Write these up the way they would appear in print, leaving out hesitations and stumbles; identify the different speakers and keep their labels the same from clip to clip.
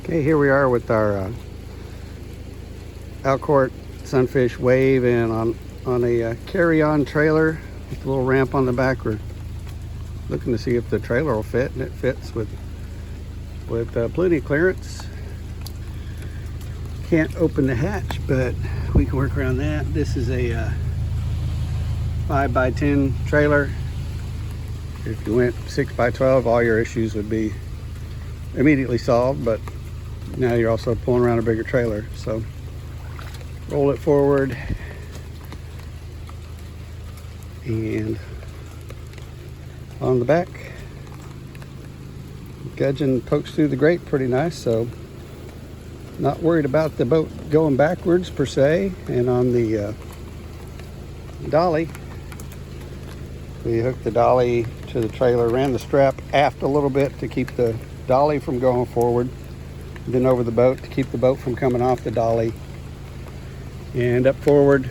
Speaker 1: Okay, here we are with our Outcourt Sunfish wave, and on a carry-on trailer with a little ramp on the back. We're looking to see if the trailer will fit, and it fits with plenty of clearance. Can't open the hatch, but we can work around that. This is a 5x10 trailer. If you went 6x12, all your issues would be immediately solved, but now you're also pulling around a bigger trailer. So roll it forward, and on the back, gudgeon pokes through the grate pretty nice, so not worried about the boat going backwards per se. And on the dolly, we hooked the dolly to the trailer, ran the strap aft a little bit to keep the dolly from going forward, then over the boat to keep the boat from coming off the dolly, and up forward.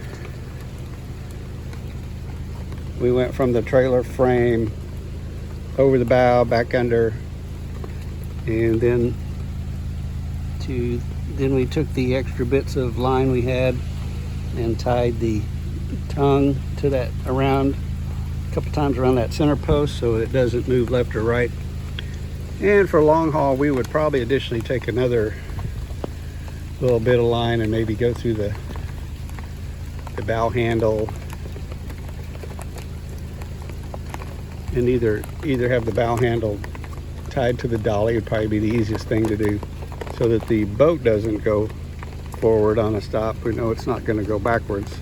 Speaker 1: We went from the trailer frame over the bow, back under, and then we took the extra bits of line we had and tied the tongue to that around a couple times around that center post so it doesn't move left or right. And for long haul, we would probably additionally take another little bit of line and maybe go through the bow handle, and either have the bow handle tied to the dolly would probably be the easiest thing to do, so that the boat doesn't go forward on a stop. We know it's not going to go backwards,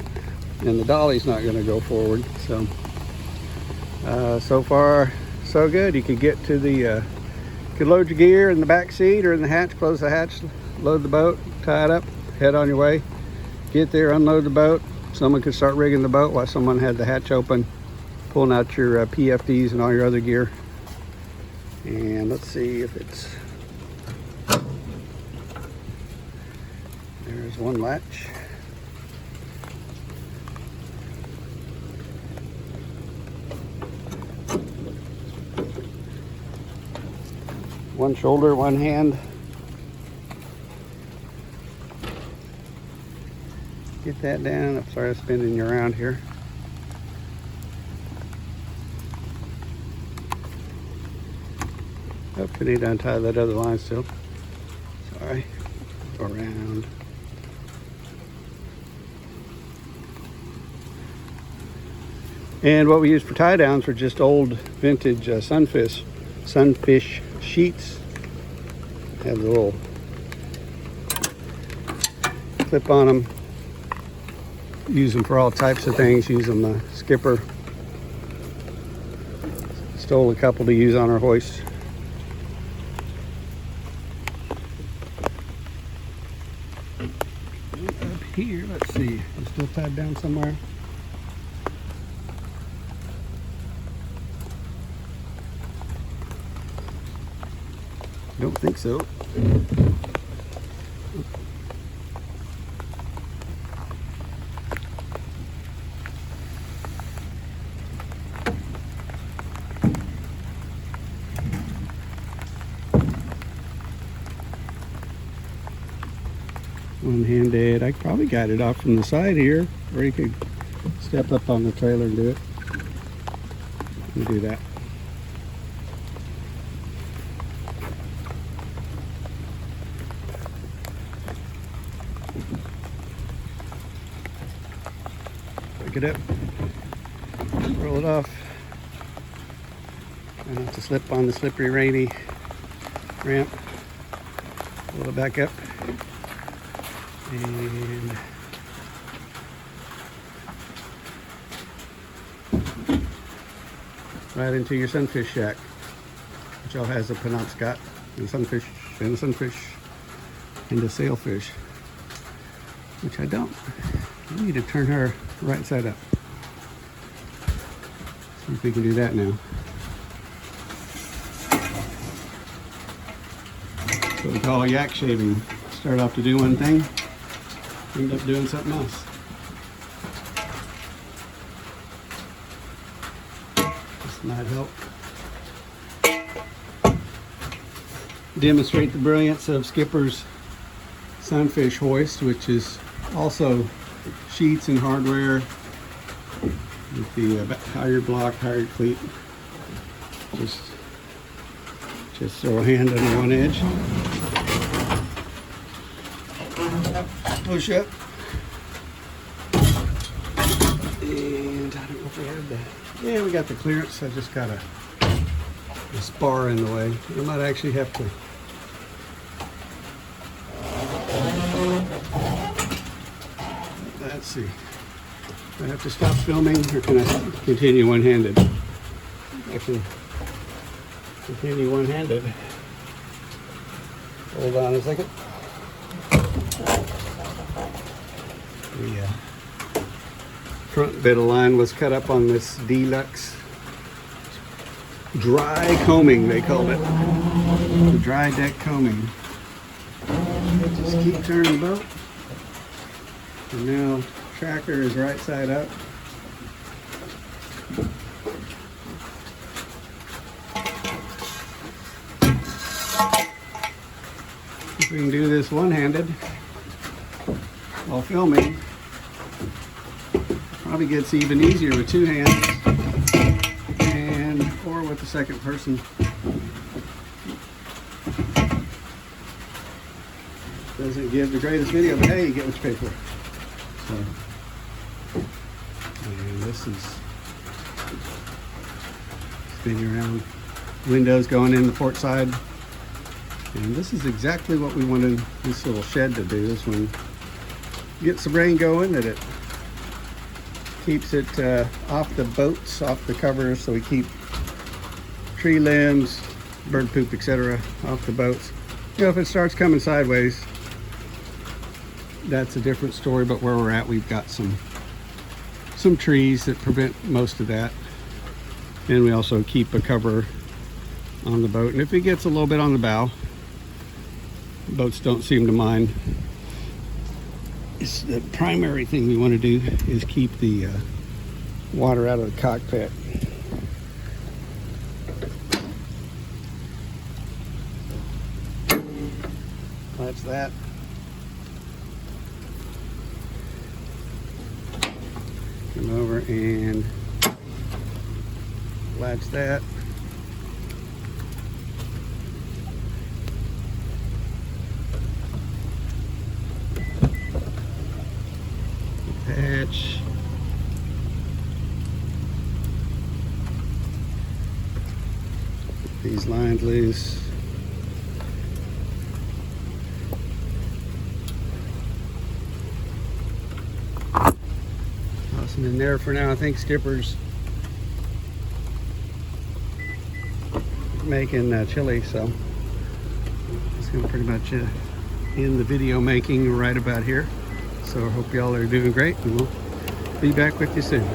Speaker 1: and the dolly's not going to go forward. So so far so good. You could get to the could load your gear in the back seat or in the hatch, close the hatch, load the boat, tie it up, head on your way, get there, unload the boat. Someone could start rigging the boat while someone had the hatch open, pulling out your PFDs and all your other gear. And let's see if it's, there's one latch. One shoulder, one hand. Get that down. I'm sorry I'm spinning you around here. Oh, we need to untie that other line still. Sorry. Go around. And what we use for tie downs were just old vintage Sunfish sheets. Have the little clip on them. Use them for all types of things. Use them skipper. Stole a couple to use on our hoist. Up here, let's see. It's still tied down somewhere. Don't think so. One-handed. I could probably guide it off from the side here, or you could step up on the trailer and do it. You do that. Pick it up, roll it off. Try not to slip on the slippery, rainy ramp. Roll it back up, and right into your sunfish shack, which all has a penobscot and sunfish and a sunfish and a sailfish, which I don't. I need to turn her right side up. See if we can do that now. That's what we call yak shaving. Start off to do one thing, end up doing something else. This might help. demonstrate the brilliance of Skipper's Sunfish hoist, which is also sheets and hardware with the halyard block, halyard cleat. Just throw a hand under one edge. Push up. And I don't know if we have that. Yeah, we got the clearance. I just got a spar in the way. I might actually have to. Let's see. Do I have to stop filming or can I continue one-handed? I can continue one-handed. Hold on a second. The front bit of line was cut up on this deluxe dry combing, they called it. The dry deck combing. Just keep turning the boat. And now tracker is right side up. If we can do this one-handed while filming, probably gets even easier with two hands and or with the second person. Doesn't give the greatest video, but hey, you get what you pay for. So, and this is spinning around, windows going in the port side. And this is exactly what we wanted this little shed to do. This one gets the brain going, that it keeps it off the boats, off the covers, so we keep tree limbs, bird poop, etc. off the boats. You know, if it starts coming sideways, that's a different story, but where we're at, we've got some trees that prevent most of that. And we also keep a cover on the boat. And if it gets a little bit on the bow, boats don't seem to mind. It's the primary thing we want to do is keep the water out of the cockpit. That's that. Come over and latch that. Patch. Get these lines loose. Toss them in there for now. I think Skipper's making chili, so it's going to pretty much end the video making right about here. So I hope y'all are doing great, and we'll be back with you soon.